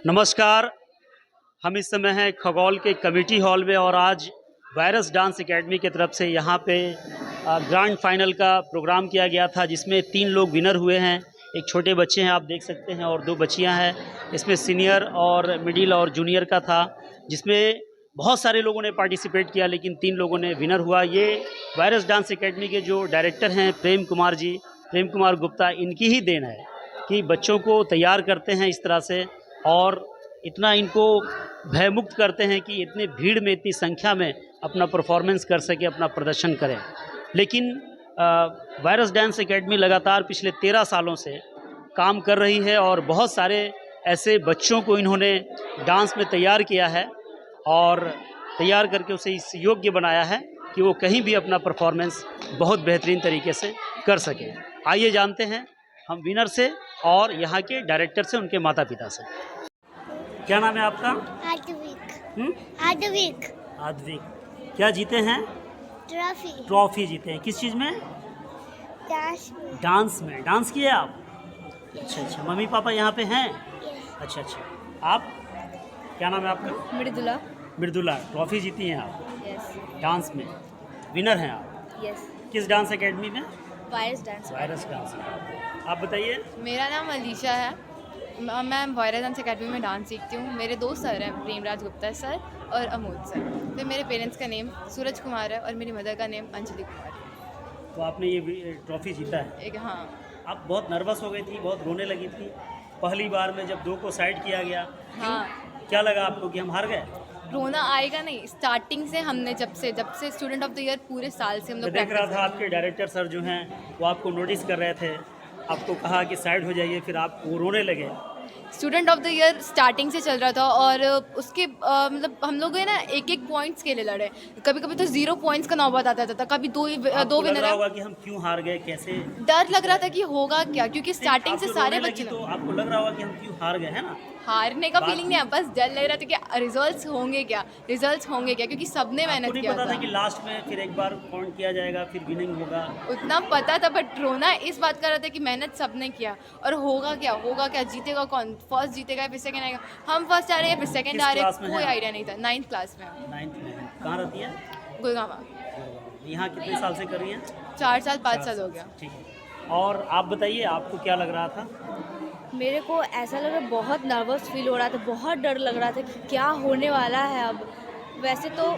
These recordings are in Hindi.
नमस्कार। हम इस समय हैं खगौल के कमेटी हॉल में और आज वायरस डांस एकेडमी की तरफ से यहाँ पे ग्रैंड फाइनल का प्रोग्राम किया गया था, जिसमें 3 लोग विनर हुए हैं। एक छोटे बच्चे हैं, आप देख सकते हैं, और 2 बच्चियाँ हैं। इसमें सीनियर और मिडिल और जूनियर का था, जिसमें बहुत सारे लोगों ने पार्टिसिपेट किया, लेकिन 3 लोगों ने विनर हुआ। ये वायरस डांस एकेडमी के जो डायरेक्टर हैं प्रेम कुमार गुप्ता, इनकी ही देन है कि बच्चों को तैयार करते हैं इस तरह से और इतना इनको भयमुक्त करते हैं कि इतने भीड़ में, इतनी संख्या में अपना परफॉर्मेंस कर सके, अपना प्रदर्शन करें। लेकिन वायरस डांस एकेडमी लगातार पिछले 13 सालों से काम कर रही है और बहुत सारे ऐसे बच्चों को इन्होंने डांस में तैयार किया है और तैयार करके उसे इस योग्य बनाया है कि वो कहीं भी अपना परफॉर्मेंस बहुत बेहतरीन तरीके से कर सकें। आइए जानते हैं हम विनर से और यहाँ के डायरेक्टर से, उनके माता पिता से। क्या नाम है आपका? आद्विक। आद्विक। क्या जीते हैं? ट्रॉफी जीते हैं। किस चीज़ में? डांस में। डांस किए आप? अच्छा। मम्मी पापा यहाँ पे हैं? अच्छा। आप? क्या नाम है आपका? मृदुला। ट्रॉफी जीती हैं आप? यस। डांस में विनर हैं आप? यस। किस डांस एकेडमी में? Virus dance. आप बताइए। मेरा नाम अलीशा है। मैं वायरस डांस एकेडमी में डांस सीखती हूँ। मेरे 2 सर हैं, प्रेमराज गुप्ता सर और अमोद सर। फिर मेरे पेरेंट्स का नेम सूरज कुमार है और मेरी मदर का नेम अंजलि कुमार है। तो आपने ये ट्रॉफी जीता है? हाँ। आप बहुत नर्वस हो गई थी, बहुत रोने लगी थी पहली बार में जब 2 को साइड किया गया? हाँ। क्या लगा आपको कि हम हार गए? रोना आएगा नहीं। स्टार्टिंग से हमने जब से स्टूडेंट ऑफ द ईयर पूरे साल से हम लोग देख रहा था आपके डायरेक्टर सर जो हैं वो आपको नोटिस कर रहे थे, आपको कहा कि साइड हो जाइए, फिर आप वो रोने लगे। Student of the year starting से चल रहा था और उसके मतलब हम लोग है ना एक पॉइंट्स के लिए लड़े। कभी कभी तो 0 पॉइंट्स का नौबत आता था, कभी 2 विनर होगा कि हम क्यों हार गए, कैसे? डर लग रहा था कि होगा क्या, क्योंकि स्टार्टिंग से सारे बच्चे तो आपको लग रहा होगा कि हम क्यों हार गए, है ना? हारने का फीलिंग नहीं है, बस डर लग रहा था कि रिजल्ट्स होंगे क्या, क्योंकि सबने मेहनत किया पता था कि लास्ट में फिर एक बार काउंट किया जाएगा, फिर विनिंग होगा? उतना पता था, बट रोना इस बात का रहा था कि मेहनत सबने किया और होगा क्या, जीतेगा कौन, फर्स्ट जीतेगा फिर सेकंड आएगा। हम फर्स्ट आ रहे हैं, फिर सेकंड आ रहे हैं, कोई आइडिया नहीं था। 9th क्लास में। 9th में कहाँ रहती है? गुड़गांव। यहाँ कितने साल से कर रही हैं? 4 साल 5 साल हो गया। ठीक है। और आप बताइए, आपको क्या लग रहा था? मेरे को ऐसा लग रहा, बहुत नर्वस फील हो रहा था, बहुत डर लग रहा था कि क्या होने वाला है अब। वैसे तो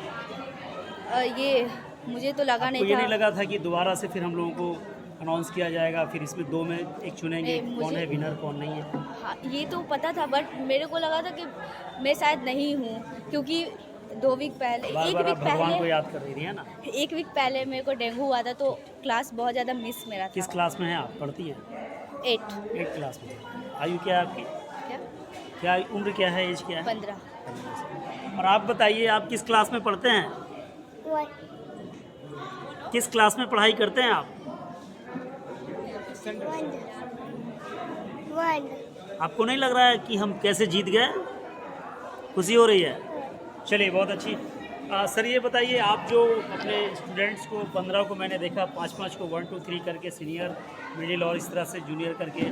ये मुझे तो लगा नहीं था। ये नहीं लगा था कि दोबारा से फिर हम लोगों को अनाउंस किया जाएगा, फिर इसमें 2 में एक चुनेंगे कौन है विनर कौन नहीं है? हाँ, ये तो पता था, बट मेरे को लगा था कि मैं शायद नहीं हूँ, क्योंकि 2 वीक पहले, एक वीक भगवान को याद कर रही थी, है ना? 1 वीक पहले मेरे को डेंगू हुआ था, तो क्लास बहुत ज़्यादा मिस मेरा था। किस क्लास में है आप? पढ़ती हैं? 8 क्लास में। आयु क्या है आपकी? क्या उम्र क्या है, एज क्या है? 15। और आप बताइए, आप किस क्लास में पढ़ते हैं? किस क्लास में पढ़ाई करते हैं आप? 1। आपको नहीं लग रहा है कि हम कैसे जीत गए? खुशी हो रही है? चलिए, बहुत अच्छी। सर ये बताइए, आप जो अपने स्टूडेंट्स को 15 को मैंने देखा, 5-5 को 1 2 3 करके सीनियर, मिडिल और इस तरह से जूनियर करके,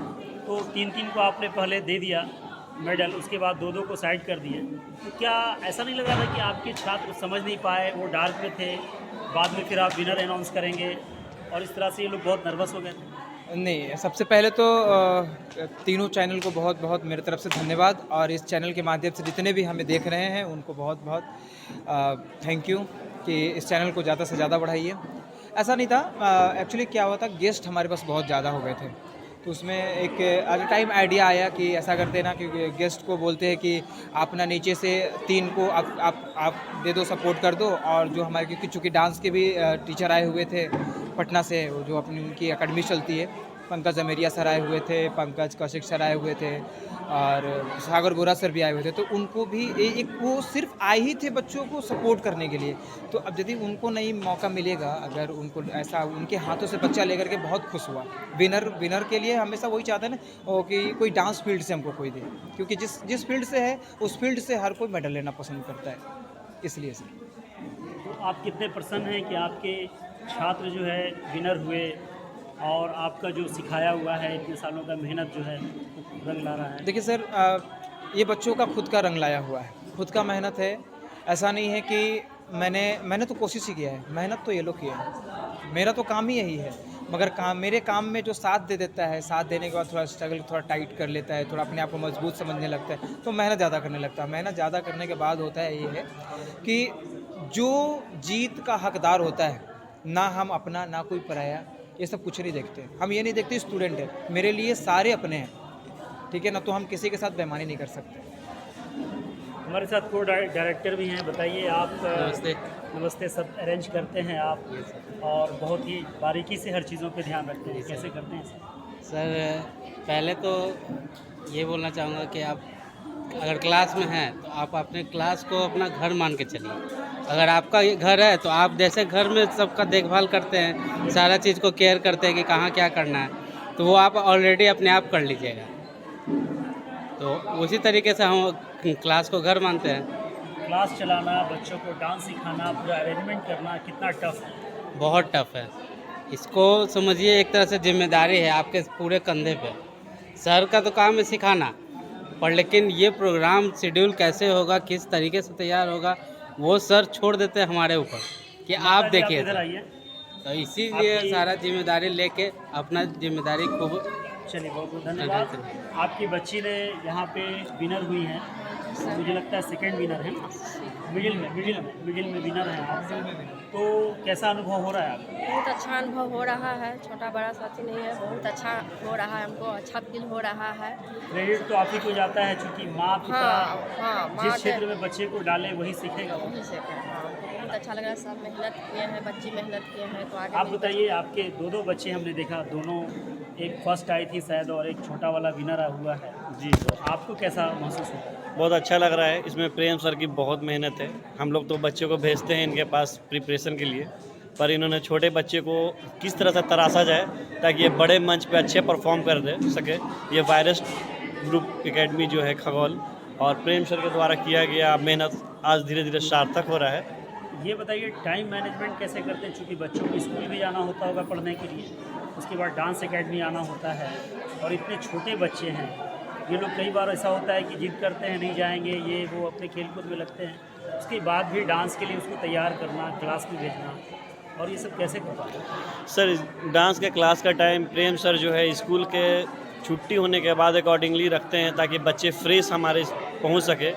तो 3-3 को आपने पहले दे दिया मेडल, उसके बाद 2-2 को साइड कर दिए। तो क्या ऐसा नहीं लग रहा था कि आपके छात्र समझ नहीं पाए, वो डार्क में थे, बाद में फिर आप विनर अनाउंस करेंगे और इस तरह से ये लोग बहुत नर्वस हो गए थे? नहीं, सबसे पहले तो तीनों चैनल को बहुत बहुत मेरे तरफ से धन्यवाद, और इस चैनल के माध्यम से जितने भी हमें देख रहे हैं उनको बहुत बहुत थैंक यू कि इस चैनल को ज़्यादा से ज़्यादा बढ़ाइए। ऐसा नहीं था, एक्चुअली क्या हुआ था, गेस्ट हमारे पास बहुत ज़्यादा हो गए थे, तो उसमें एक एट अ टाइम आइडिया आया कि ऐसा करते ना, क्योंकि गेस्ट को बोलते हैं कि आप ना नीचे से 3 को आप दे दो, सपोर्ट कर दो, और जो हमारे, क्योंकि चूँकि डांस के भी टीचर आए हुए थे पटना से, जो अपनी उनकी अकेडमी चलती है, पंकज अमेरिया सर आए हुए थे, पंकज कौशिक सर आए हुए थे, और सागर बोरा सर भी आए हुए थे, तो उनको भी एक वो सिर्फ आए ही थे बच्चों को सपोर्ट करने के लिए। तो अब यदि उनको नहीं मौका मिलेगा, अगर उनको ऐसा उनके हाथों से बच्चा लेकर के बहुत खुश हुआ। विनर के लिए हमेशा वही चाहते हैं ना कि कोई डांस फील्ड से हमको कोई दे, क्योंकि जिस फील्ड से है उस फील्ड से हर कोई मेडल लेना पसंद करता है, इसलिए सर। तो आप कितने प्रसन्न हैं कि आपके छात्र जो है विनर हुए और आपका जो सिखाया हुआ है इतने सालों का मेहनत जो है रंग ला रहा है? देखिए सर, ये बच्चों का खुद का रंग लाया हुआ है, खुद का मेहनत है। ऐसा नहीं है कि मैंने तो कोशिश ही किया है, मेहनत तो ये लोग किए हैं, मेरा तो काम ही यही है। मगर मेरे काम में जो साथ दे देता है, साथ देने के बाद थोड़ा स्ट्रगल थोड़ा टाइट कर लेता है, थोड़ा अपने आप को मजबूत समझने लगता है, तो मेहनत ज़्यादा करने लगता है। मेहनत ज़्यादा करने के बाद होता है ये है कि जो जीत का हकदार होता है, ना हम अपना ना कोई पराया, ये सब कुछ नहीं देखते। हम ये नहीं देखते स्टूडेंट है, मेरे लिए सारे अपने हैं, ठीक है ना, तो हम किसी के साथ बेईमानी नहीं कर सकते। हमारे साथ को डायरेक्टर भी हैं, बताइए आप। नमस्ते। नमस्ते। सब अरेंज करते हैं आप और बहुत ही बारीकी से हर चीज़ों पे ध्यान रखते हैं, कैसे करते हैं सर पहले तो ये बोलना चाहूँगा कि आप अगर क्लास में हैं तो आप अपने क्लास को अपना घर मान के चलिए। अगर आपका ये घर है तो आप जैसे घर में सबका देखभाल करते हैं, सारा चीज़ को केयर करते हैं कि कहाँ क्या करना है, तो वो आप ऑलरेडी अपने आप कर लीजिएगा। तो उसी तरीके से हम क्लास को घर मानते हैं। क्लास चलाना, बच्चों को डांस सिखाना, पूरा अरेंजमेंट करना कितना टफ है? बहुत टफ है। इसको समझिए एक तरह से जिम्मेदारी है आपके पूरे कंधे पे। सर का तो काम है सिखाना, पर लेकिन ये प्रोग्राम शेड्यूल कैसे होगा, किस तरीके से तैयार होगा, वो सर छोड़ देते हैं हमारे ऊपर कि आप देखिए। इधर आइए। तो इसीलिए सारा जिम्मेदारी लेके अपना जिम्मेदारी खूब। चलिए, बहुत बहुत धन्यवाद। आपकी बच्ची ने यहाँ पे विनर हुई हैं, मुझे लगता है सेकंड विनर है, मिडिल में विनर है आप। तो कैसा अनुभव हो रहा है आपको? बहुत अच्छा अनुभव हो रहा है, छोटा बड़ा साथी नहीं है, बहुत अच्छा हो रहा है, हमको अच्छा फील हो रहा है। क्रेडिट तो आप ही को जाता है, चूँकि माँ पिता हाँ, जिस क्षेत्र में बच्चे को डाले वही सीखेगा। वही से हमको बहुत अच्छा लग रहा है, सब मेहनत किए हैं, बच्ची मेहनत किए हैं, तो आगे आप बताइए, आपके दो बच्चे हमने देखा, दोनों, एक फर्स्ट आई थी शायद और एक छोटा वाला विनर हुआ है जी, तो आपको कैसा महसूस हुआ? बहुत अच्छा लग रहा है। इसमें प्रेम सर की बहुत मेहनत है। हम लोग तो बच्चे को भेजते हैं इनके पास प्रिपरेशन के लिए, पर इन्होंने छोटे बच्चे को किस तरह से तराशा जाए ताकि ये बड़े मंच पे अच्छे परफॉर्म कर दे सके। ये वायरस ग्रुप एकेडमी जो है खगौल और प्रेम सर के द्वारा किया गया मेहनत आज धीरे धीरे सार्थक हो रहा है। ये बताइए, टाइम मैनेजमेंट कैसे करते हैं, चूँकि बच्चों को स्कूल भी जाना होता होगा पढ़ने के लिए, उसके बाद डांस एकेडमी आना होता है, और इतने छोटे बच्चे हैं, ये लोग कई बार ऐसा होता है कि जिद करते हैं नहीं जाएंगे, ये वो अपने खेलकूद में लगते हैं, उसके बाद भी डांस के लिए उसको तैयार करना, क्लास में भेजना, और ये सब कैसे करता है? सर डांस के क्लास का टाइम प्रेम सर जो है स्कूल के छुट्टी होने के बाद अकॉर्डिंगली रखते हैं ताकि बच्चे फ्रेश हमारे पहुंच सके,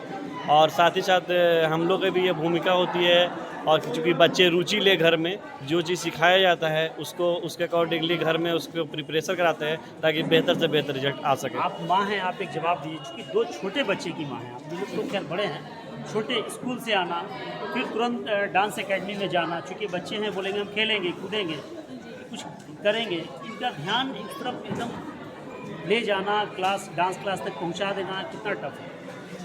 और साथ ही साथ हम लोग की भी ये भूमिका होती है, और चूँकि बच्चे रुचि ले घर में जो चीज़ सिखाया जाता है उसको उसके अकॉर्डिंगली घर में उसको प्रिपरेशन कराते हैं ताकि बेहतर से बेहतर रिजल्ट आ सके। आप माँ हैं, आप एक जवाब दीजिए, चूँकि दो छोटे बच्चे की माँ हैं आप, लोग तो खैर बड़े हैं, छोटे स्कूल से आना, फिर तुरंत डांस एकेडमी में जाना, चूँकि बच्चे हैं, बोलेंगे हम खेलेंगे कूदेंगे कुछ करेंगे, इनका ध्यान एक तरफ एकदम ले जाना, डांस क्लास तक पहुँचा देना कितना टफ है?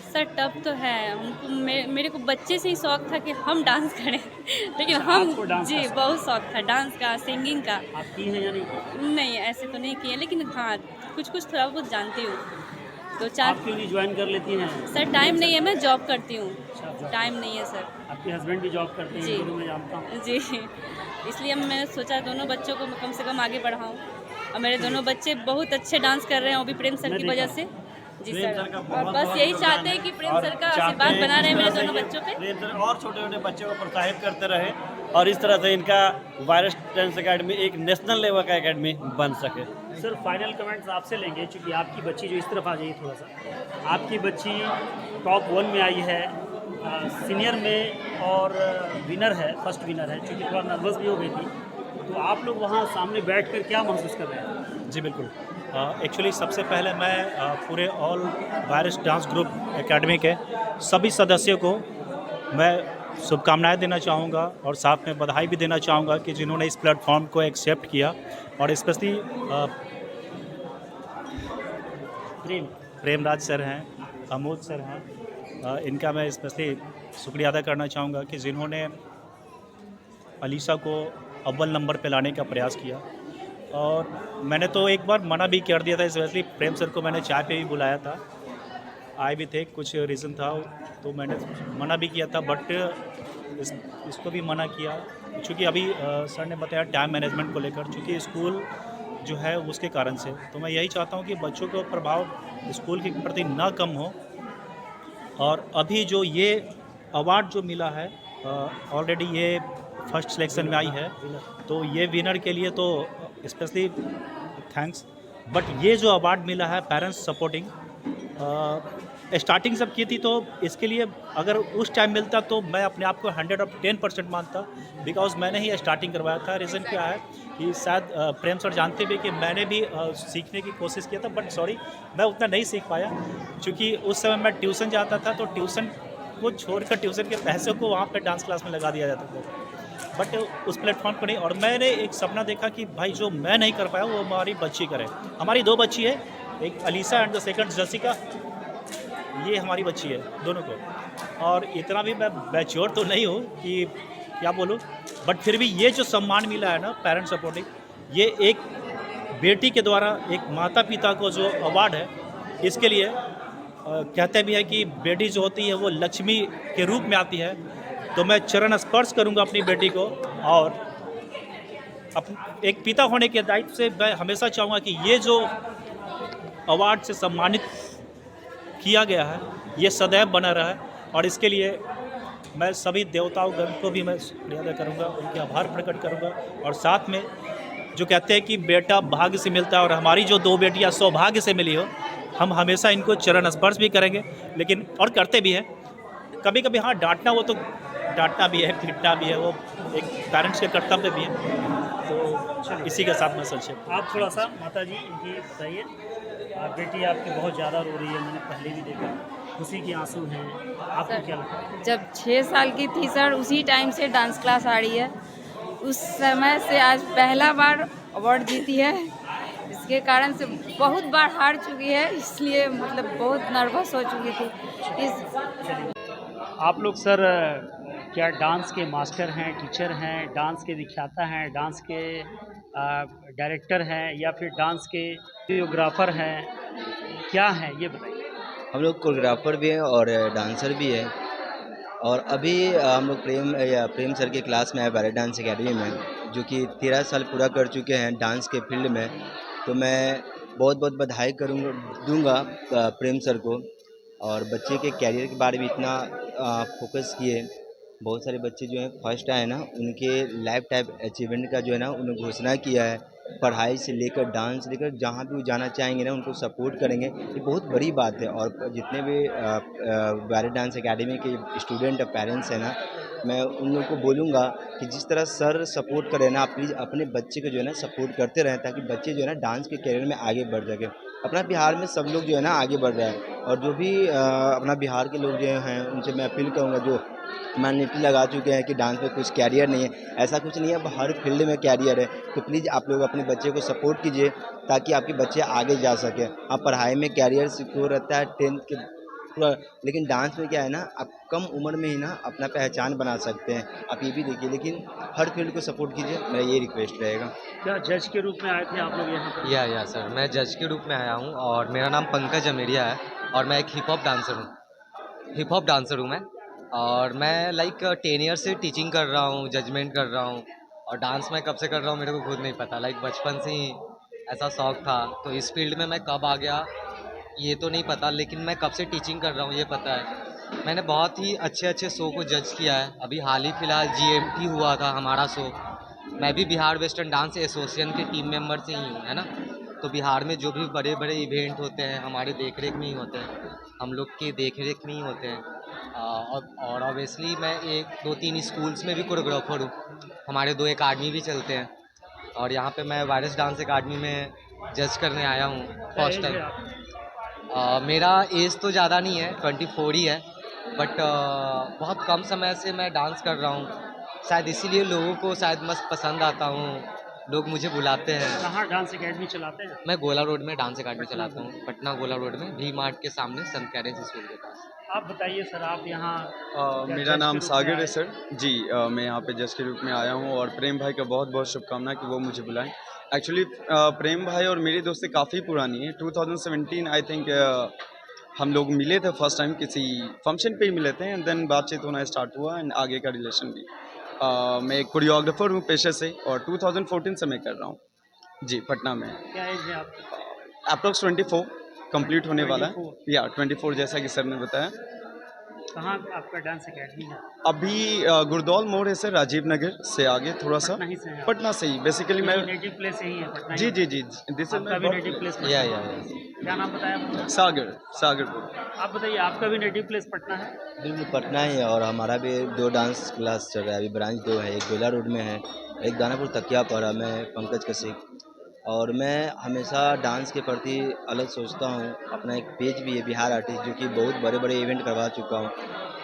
सर टफ तो है, हमको मेरे को बच्चे से ही शौक था कि हम डांस करें लेकिन अच्छा, हम आपको डांस जी का शौक? बहुत शौक था डांस का, सिंगिंग का। आप की हैं या नहीं? नहीं, ऐसे तो नहीं किए, लेकिन हाँ कुछ थोड़ा बहुत जानती हूँ। तो आप क्यों नहीं ज्वाइन कर लेती हैं? सर टाइम नहीं है, मैं जॉब करती हूँ, अच्छा, job। टाइम नहीं है सर। आपके हस्बैंड भी जॉब करते हैं, जी। दोनों मैं जानता हूँ। जी, इसलिए मैंने सोचा दोनों बच्चों को कम से कम आगे बढ़ाऊँ, और मेरे दोनों बच्चे बहुत अच्छे डांस कर रहे हैं, वो भी प्रेम सर मैं की देखा वजह से। जी प्रेम सर, सर का और बहुत बस बहुत यही योगदान चाहते हैं कि प्रेम और सर का चाहते आशीर्वाद हैं बना कि रहे इस मेरे तरह से दोनों ये बच्चों पे। प्रेम सर और छोटे छोटे बच्चों को प्रोत्साहित करते रहे और इस तरह से इनका वायरस डांस एकेडमी एक नेशनल लेवल का एकेडमी बन सके। सर फाइनल कमेंट्स आपसे लेंगे, क्योंकि आपकी बच्ची जो इस तरफ आ जाइए थोड़ा सा, आपकी बच्ची टॉप 1 में आई है, सीनियर में, और विनर है, फर्स्ट विनर है, क्योंकि थोड़ा नर्वस भी हो गई थी, तो आप लोग वहाँ सामने बैठकर क्या महसूस कर रहे हैं? जी बिल्कुल, एक्चुअली सबसे पहले मैं पूरे all virus dance group academy के सभी सदस्यों को मैं शुभकामनाएं देना चाहूँगा और साथ में बधाई भी देना चाहूँगा कि जिन्होंने इस प्लेटफॉर्म को एक्सेप्ट किया, और स्पेशली प्रेमराज सर हैं, अमोद सर हैं, इनका मैं स्पेशली शुक्रिया अदा करना चाहूँगा कि जिन्होंने अलीशा को अव्वल नंबर पे लाने का प्रयास किया। और मैंने तो एक बार मना भी कर दिया था, स्पेशली प्रेम सर को मैंने चाय पे भी बुलाया था, आए भी थे, कुछ रीज़न था तो मैंने मना भी किया था, बट इसको भी मना किया क्योंकि अभी सर ने बताया टाइम मैनेजमेंट को लेकर, चूँकि स्कूल जो है उसके कारण से। तो मैं यही चाहता हूँ कि बच्चों का प्रभाव स्कूल के प्रति ना कम हो और अभी जो ये अवार्ड जो मिला है ऑलरेडी ये फर्स्ट सिलेक्शन में आई है, तो ये विनर के लिए तो स्पेशली थैंक्स। बट ये जो अवार्ड मिला है पेरेंट्स सपोर्टिंग, स्टार्टिंग सब की थी, तो इसके लिए अगर उस टाइम मिलता तो मैं अपने आप को 110% मानता, बिकॉज मैंने ही स्टार्टिंग करवाया था। रीज़न क्या है कि शायद प्रेम सर जानते भी कि मैंने भी सीखने की कोशिश किया था, बट सॉरी मैं उतना नहीं सीख पाया, क्योंकि उस समय मैं ट्यूशन जाता था, तो ट्यूशन को छोड़कर ट्यूशन के पैसे को वहाँ पर डांस क्लास में लगा दिया जाता था, बट उस प्लेटफॉर्म पर नहीं। और मैंने एक सपना देखा कि भाई जो मैं नहीं कर पाया वो हमारी बच्ची करे। हमारी 2 बच्ची है, एक Alyssa and the second Jessica, ये हमारी बच्ची है दोनों को। और इतना भी मैं मैच्योर तो नहीं हूँ कि क्या बोलूँ, बट फिर भी ये जो सम्मान मिला है ना पेरेंट्स सपोर्टिंग, ये एक बेटी के द्वारा एक माता पिता को जो अवार्ड है, इसके लिए कहते भी है कि बेटी जो होती है वो लक्ष्मी के रूप में आती है। तो मैं चरण स्पर्श करूंगा अपनी बेटी को, और एक पिता होने के दायित्व से मैं हमेशा चाहूँगा कि ये जो अवार्ड से सम्मानित किया गया है ये सदैव बना रहा है। और इसके लिए मैं सभी देवताओं गण को भी मैं शुक्रिया अदा करूँगा, उनके आभार प्रकट करूँगा। और साथ में जो कहते हैं कि बेटा भाग्य से मिलता है, और हमारी जो 2 बेटियाँ सौभाग्य से मिली हो, हम हमेशा इनको चरण स्पर्श भी करेंगे, लेकिन और करते भी हैं। कभी कभी हाँ डांटना, वो तो डांटना भी है, पीटना भी है, वो एक पेरेंट्स के कर्तव्य भी है। तो इसी के साथ मैं संक्षेप। आप थोड़ा सा माता जी इनकी बताइए, बेटी आपकी बहुत ज़्यादा रो रही है, मैंने पहले भी देखा, खुशी के आंसू हैं, आपको क्या लगता है? जब 6 साल की थी सर, उसी टाइम से डांस क्लास आ रही है, उस समय से आज पहला बार अवार्ड जीती है। इसके कारण से बहुत बार हार चुकी है, इसलिए मतलब बहुत नर्वस हो चुकी थी। आप लोग सर क्या डांस के मास्टर हैं, टीचर हैं, डांस के विख्याता हैं, डांस के डायरेक्टर हैं, या फिर डांस के कोरियोग्राफर हैं, क्या हैं ये बताइए? हम लोग कोरियोग्राफर भी हैं और डांसर भी हैं। और अभी हम लोग प्रेम सर के क्लास में है बैले डांस एकेडमी में, जो कि 13 साल पूरा कर चुके हैं डांस के फील्ड में। तो मैं बहुत बहुत बधाई दूंगा प्रेम सर को, और बच्चे के कैरियर के बारे में इतना फोकस किए। बहुत सारे बच्चे जो हैं फर्स्ट आए ना, उनके लाइफ टाइम अचीवमेंट का जो है ना उन्होंने घोषणा किया है। पढ़ाई से लेकर डांस लेकर जहाँ भी वो जाना चाहेंगे ना, उनको सपोर्ट करेंगे, ये बहुत बड़ी बात है। और जितने भी बैले डांस एकेडमी के स्टूडेंट पेरेंट्स हैं ना, मैं उन लोगों को बोलूँगा कि जिस तरह सर सपोर्ट करें ना, प्लीज़ अपने बच्चे को जो है ना सपोर्ट करते रहें, ताकि बच्चे जो है ना डांस के कैरियर में आगे बढ़ सकें। अपना बिहार में सब लोग जो है ना आगे बढ़ रहे हैं, और जो भी अपना बिहार के लोग जो हैं उनसे मैं अपील करूँगा, जो मान्यता लगा चुके हैं कि डांस में कुछ कैरियर नहीं है, ऐसा कुछ नहीं है, अब हर फील्ड में कैरियर है। तो प्लीज़ आप लोग अपने बच्चे को सपोर्ट कीजिए, ताकि आपके बच्चे आगे जा सकें। आप पढ़ाई में कैरियर सिक्योर रहता है 10th के पूरा, लेकिन डांस में क्या है ना, आप कम उम्र में ही ना अपना पहचान बना सकते हैं। आप ये भी देखिए, लेकिन हर फील्ड को सपोर्ट कीजिए, मेरा ये रिक्वेस्ट रहेगा। क्या जज के रूप में आए थे आप लोग यहाँ पर? या सर, मैं जज के रूप में आया हूँ, और मेरा नाम पंकज अमेरिया है, और मैं एक हिप हॉप डांसर हूँ मैं। और मैं लाइक 10 ईयर से टीचिंग कर रहा हूँ, जजमेंट कर रहा हूँ, और डांस मैं कब से कर रहा हूँ मेरे को खुद नहीं पता। लाइक बचपन से ही ऐसा शौक़ था। तो इस फील्ड में मैं कब आ गया ये तो नहीं पता, लेकिन मैं कब से टीचिंग कर रहा हूँ ये पता है। मैंने बहुत ही अच्छे शो को जज किया है। अभी हाल ही फिलहाल GMT हुआ था हमारा शो। मैं भी बिहार वेस्टर्न डांस एसोसिएशन के टीम मेंबर से ही हूँ, है ना। तो बिहार में जो भी बड़े बड़े इवेंट होते हैं हमारे देखरेख में ही होते हैं, हम लोग के देखरेख में ही होते हैं। और ऑब्वियसली मैं 1-2-3 स्कूल्स में भी कोरियोग्राफर हूँ। हमारे 2 अकाडमी भी चलते हैं, और यहाँ पे मैं वायरस डांस अकाडमी में जज करने आया हूँ फर्स्ट टाइम। मेरा एज तो ज़्यादा नहीं है, 24 ही है, बट बहुत कम समय से मैं डांस कर रहा हूँ। शायद इसीलिए लोगों को शायद मस्त पसंद आता हूँ, लोग मुझे बुलाते हैं। कहाँ डांस एकेडमी चलाते हैं? मैं गोला रोड में डांस एकेडमी चलाता हूँ, पटना गोला रोड में, वी मार्ट के सामने संत कैरेंस स्कूल के पास। आप बताइए सर, आप यहाँ मेरा नाम सागर है सर जी। मैं यहाँ पे जज के रूप में आया हूँ, और प्रेम भाई का बहुत बहुत शुभकामना कि वो मुझे बुलाएं। एक्चुअली प्रेम भाई और मेरी दोस्ती काफ़ी पुरानी है। 2017 आई थिंक हम लोग मिले थे फर्स्ट टाइम, किसी फंक्शन पे ही मिले थे, एंड देन बातचीत होना स्टार्ट हुआ, एंड आगे का रिलेशन भी। मैं एक कोरियोग्राफर हूँ पेशे से, और 2014 से मैं कर रहा हूँ जी पटना में। क्या एज है आपकी? अप्रोक्स 24 कंप्लीट होने वाला है, या 24 जैसा कि सर ने बताया। कहाँ आपका डांस एकेडमी है? अभी गुरदौल मोड़ है सर, राजीव नगर से आगे थोड़ा सा, पटना ही से हैं आप? पटना से ही बेसिकली मैं। नेटिव प्लेस यही है पटना? जी जी जी, दिस इज आपका भी नेटिव प्लेस? या क्या नाम बताया आपने? सागरपुर। आप बताइए, आपका भी नेटिव प्लेस पटना है? बिल्कुल पटना ही है, और हमारा भी 2 डांस क्लास चल रहा है अभी, ब्रांच 2 है, एक बेला रोड में है, एक दानापुर तकिया पर है। मैं पंकज कसिक, और मैं हमेशा डांस के प्रति अलग सोचता हूँ। अपना एक पेज भी है बिहार आर्टिस्ट, जो कि बहुत बड़े बड़े इवेंट करवा चुका हूँ।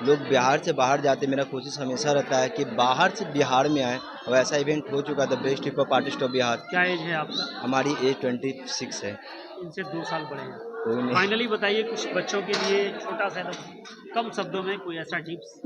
लोग बिहार से बाहर जाते, मेरा कोशिश हमेशा रहता है कि बाहर से बिहार में आए, और ऐसा इवेंट हो चुका था, best hip hop artist of Bihar. क्या एज है आपका? हमारी एज 26 है। इनसे 2 साल बड़े हैं। कोई नहीं। फाइनली बताइए कुछ बच्चों के लिए छोटा सा, कम शब्दों में कोई ऐसा टिप्स।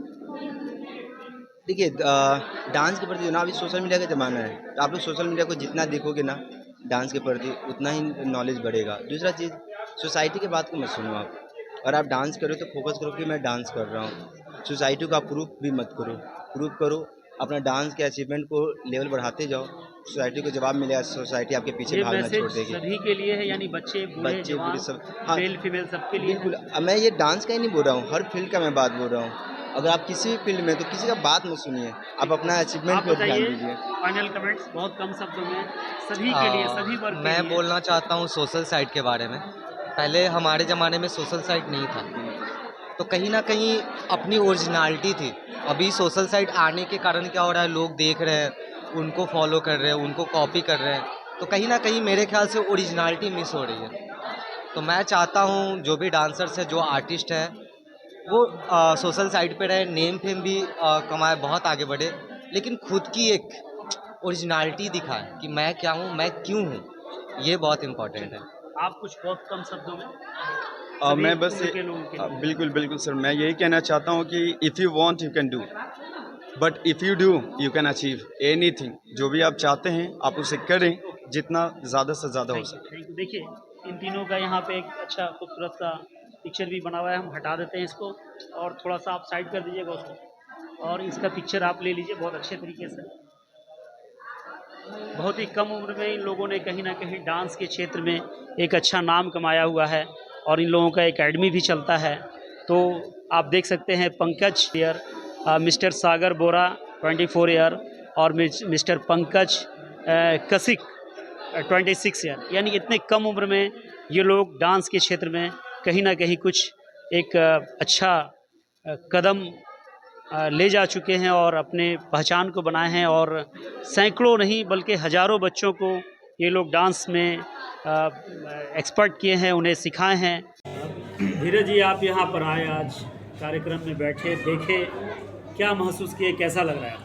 देखिए, डांस के प्रति ना अभी सोशल मीडिया का ज़माना है, तो आप लोग सोशल मीडिया को जितना देखोगे ना डांस के प्रति, उतना ही नॉलेज बढ़ेगा। दूसरा चीज़, सोसाइटी के बात को मत सुनो आप। अगर आप डांस करो तो फोकस करो कि मैं डांस कर रहा हूँ। सोसाइटी को आप प्रूफ भी मत करो, प्रूफ करो अपना डांस के अचीवमेंट को लेवल बढ़ाते जाओ। सोसाइटी को जवाब मिलेगा, सोसाइटी आपके पीछे ये भागना छोड़ मैसेज देगी। सभी के लिए है, यानी बच्चे बूढ़े जवान सब, हाँ मेल फीमेल सबके लिए है? बिल्कुल। मैं ये डांस का ही नहीं बोल रहा हूँ, हर फील्ड का मैं बात बोल रहा हूँ। अगर आप किसी भी फील्ड में, तो किसी का बात मत सुनिए, आप अपना अचीवमेंट आप पर ध्यान बताइए दीजिए। फाइनल कमेंट्स बहुत कम शब्दों में, सभी के लिए, सभी वर्ग के मैं लिए। बोलना चाहता हूँ सोशल साइट के बारे में। पहले हमारे ज़माने में सोशल साइट नहीं था, तो कहीं ना कहीं अपनी ओरिजिनलिटी थी। अभी सोशल साइट आने के कारण क्या हो रहा है, लोग देख रहे हैं, उनको फॉलो कर रहे हैं, उनको कॉपी कर रहे हैं, तो कहीं ना कहीं मेरे ख्याल से ओरिजिनलिटी मिस हो रही है। तो मैं चाहता हूँ जो भी डांसर्स है, जो आर्टिस्ट है, वो सोशल साइट पे रहे, नेम फेम भी कमाए, बहुत आगे बढ़े, लेकिन खुद की एक ओरिजिनलिटी दिखाए कि मैं क्या हूँ, मैं क्यों हूँ। ये बहुत इम्पोर्टेंट है। आप कुछ बहुत कम शब्दों में मैं बस उम्र के लोगों के लिए। बिल्कुल बिल्कुल सर, मैं यही कहना चाहता हूँ कि if you want you can do, but if you do you can achieve anything. जो भी आप चाहते हैं आप उसे करें, जितना ज़्यादा से ज़्यादा हो सके। Thank you. देखिए, इन तीनों का यहाँ पे एक अच्छा खूबसूरत सा पिक्चर भी बना हुआ है। हम हटा देते हैं इसको, और थोड़ा सा आप साइड कर दीजिएगा उसको, और इसका पिक्चर आप ले लीजिए बहुत अच्छे तरीके से। बहुत ही कम उम्र में इन लोगों ने कहीं ना कहीं डांस के क्षेत्र में एक अच्छा नाम कमाया हुआ है, और इन लोगों का एकेडमी भी चलता है। तो आप देख सकते हैं पंकज ईयर, मिस्टर सागर बोरा 24 ईयर, और मिस्टर पंकज कसिक 26 ईयर। यानी इतने कम उम्र में ये लोग डांस के क्षेत्र में कहीं ना कहीं कुछ एक अच्छा कदम ले जा चुके हैं, और अपने पहचान को बनाए हैं, और सैकड़ों नहीं बल्कि हज़ारों बच्चों को ये लोग डांस में एक्सपर्ट किए हैं, उन्हें सिखाए हैं। धीरज जी, आप यहाँ पर आए, आज कार्यक्रम में बैठे, देखे, क्या महसूस किए, कैसा लग रहा है?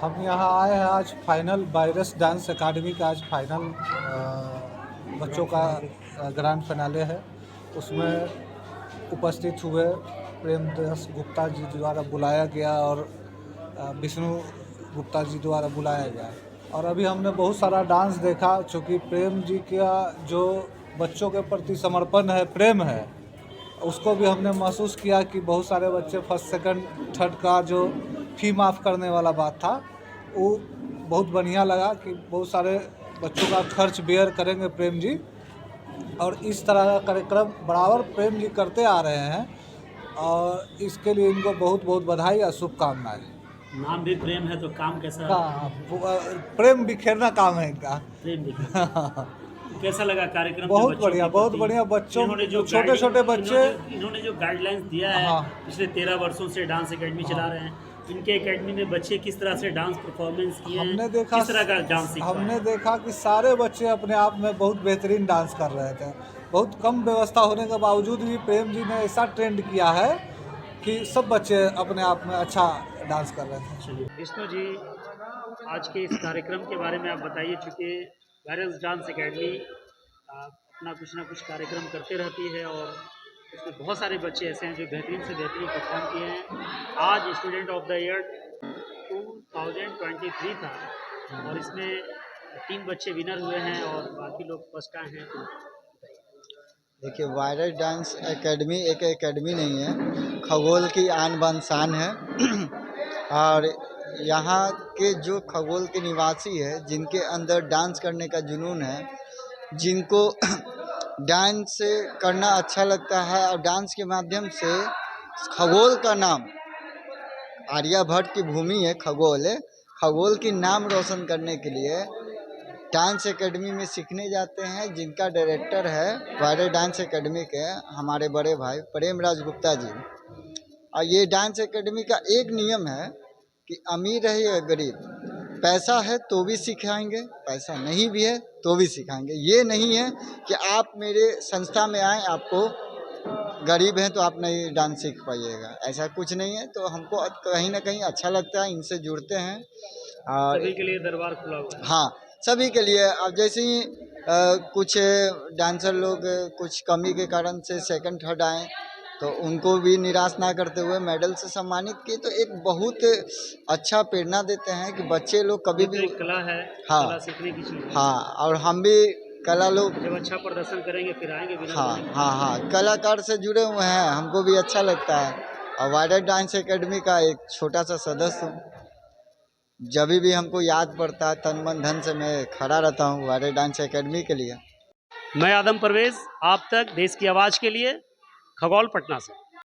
हम यहाँ आए हैं आज फाइनल, वायरस डांस एकेडमी का आज फाइनल बच्चों का ग्रैंड फिनाले है। उसमें उपस्थित हुए प्रेमदास गुप्ता जी द्वारा बुलाया गया, और विष्णु गुप्ता जी द्वारा बुलाया गया। और अभी हमने बहुत सारा डांस देखा, चूँकि प्रेम जी का जो बच्चों के प्रति समर्पण है, प्रेम है, उसको भी हमने महसूस किया कि बहुत सारे बच्चे फर्स्ट सेकंड थर्ड का जो फी माफ़ करने वाला बात था, वो बहुत बढ़िया लगा कि बहुत सारे बच्चों का खर्च बेयर करेंगे प्रेम जी। और इस तरह का कार्यक्रम बराबर प्रेम जी करते आ रहे हैं, और इसके लिए इनको बहुत बहुत बधाई और शुभकामनाएं। नाम भी प्रेम है तो काम कैसा? हाँ, प्रेम बिखेरना काम है इनका। प्रेम बिखेरना। कैसा लगा कार्यक्रम? बहुत बढ़िया, बहुत बढ़िया। बच्चों, छोटे छोटे बच्चे, इन्होंने जो गाइडलाइंस दिया है, हाँ, पिछले 13 वर्षों से डांस एकेडमी चला रहे हैं, इनके एकेडमी में बच्चे किस तरह से डांस परफॉर्मेंस किए, हमने देखा, किस तरह का डांस सीखा? हमने देखा कि सारे बच्चे अपने आप में बहुत बेहतरीन डांस कर रहे थे। बहुत कम व्यवस्था होने के बावजूद भी प्रेम जी ने ऐसा ट्रेंड किया है कि सब बच्चे अपने आप में अच्छा डांस कर रहे थे। चलिए विष्णु जी, आज के इस कार्यक्रम के बारे में आप बताइए। चूँकि वायरस डांस एकेडमी अपना कुछ ना कुछ कार्यक्रम करते रहती है, और इसमें बहुत सारे बच्चे ऐसे हैं जो बेहतरीन से बेहतरीन परफॉर्म किए हैं। आज स्टूडेंट ऑफ द ईयर 2023 था, और इसमें 3 बच्चे विनर हुए हैं, और बाकी लोग फर्स्ट आए हैं। तो देखिए, वायरस डांस एकेडमी एक एकेडमी नहीं है, खगोल की आन बान शान है। और यहाँ के जो खगोल के निवासी है, जिनके अंदर डांस करने का जुनून है, जिनको डांस करना अच्छा लगता है, और डांस के माध्यम से खगोल का नाम, आर्यभट्ट की भूमि है खगोल है, खगोल की नाम रोशन करने के लिए डांस एकेडमी में सीखने जाते हैं, जिनका डायरेक्टर है वायरस डांस एकेडमी के हमारे बड़े भाई प्रेमराज गुप्ता जी। और ये डांस एकेडमी का एक नियम है कि अमीर है या गरीब, पैसा है तो भी सिखाएंगे, पैसा नहीं भी है तो भी सिखाएंगे। ये नहीं है कि आप मेरे संस्था में आए, आपको गरीब हैं तो आप नहीं डांस सीख पाइएगा, ऐसा कुछ नहीं है। तो हमको कहीं ना कहीं अच्छा लगता है, इनसे जुड़ते हैं। और सभी के लिए दरबार खुला हुआ है। हाँ, सभी के लिए। अब जैसे ही कुछ डांसर लोग कुछ कमी के कारण से सेकंड थर्ड आए तो उनको भी निराश ना करते हुए मेडल से सम्मानित किए, तो एक बहुत अच्छा प्रेरणा देते हैं कि बच्चे लोग कभी भी कला है, हाँ, कला सीखने की चीज। हाँ, और हम भी कला लोग जब अच्छा प्रदर्शन करेंगे फिर आएंगे बिना। हाँ, कलाकार से जुड़े हुए हैं, हमको भी अच्छा लगता है। और वायरस डांस एकेडमी का एक छोटा सा सदस्य हूँ, जब भी हमको याद पड़ता है तन मन धन से मैं खड़ा रहता हूँ वायरस डांस एकेडमी के लिए। मैं आदम परवेज, आप तक देश की आवाज़ के लिए, खगौल, पटना से।